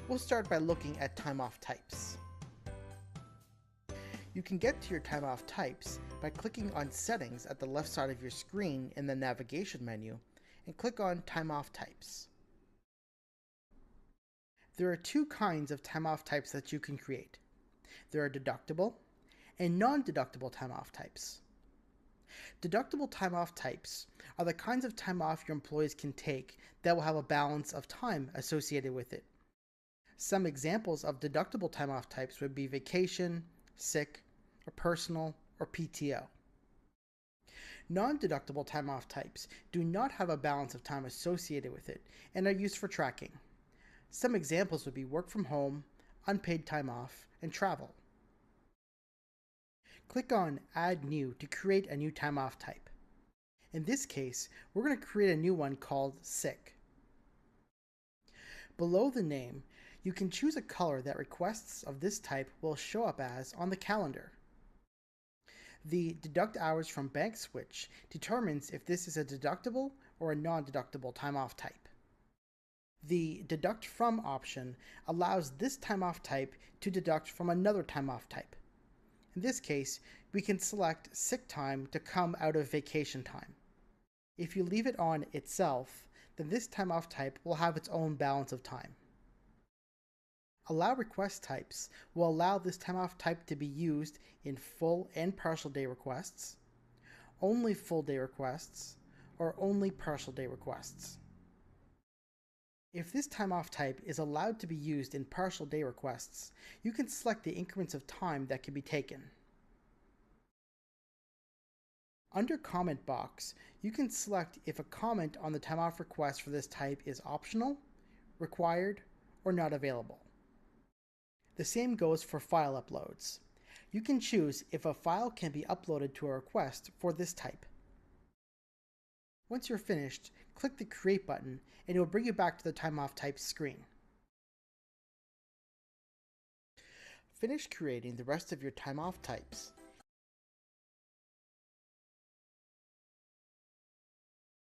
We'll start by looking at time-off types. You can get to your time-off types by clicking on Settings at the left side of your screen in the navigation menu and click on Time-off Types. There are two kinds of time-off types that you can create. There are deductible and non-deductible time-off types. Deductible time-off types are the kinds of time off your employees can take that will have a balance of time associated with it. Some examples of deductible time-off types would be vacation, sick, or personal, or PTO. Non-deductible time-off types do not have a balance of time associated with it and are used for tracking. Some examples would be work from home, unpaid time off, and travel. Click on Add New to create a new time-off type. In this case, we're going to create a new one called Sick. Below the name, you can choose a color that requests of this type will show up as on the calendar. The Deduct Hours from Bank switch determines if this is a deductible or a non-deductible time-off type. The Deduct From option allows this time-off type to deduct from another time-off type. In this case, we can select sick time to come out of vacation time. If you leave it on itself, then this time-off type will have its own balance of time. Allow Request Types will allow this time-off type to be used in full and partial day requests, only full day requests, or only partial day requests. If this time-off type is allowed to be used in partial day requests, you can select the increments of time that can be taken. Under Comment box, you can select if a comment on the time-off request for this type is optional, required, or not available. The same goes for file uploads. You can choose if a file can be uploaded to a request for this type. Once you're finished, click the Create button and it will bring you back to the time-off types screen. Finish creating the rest of your time-off types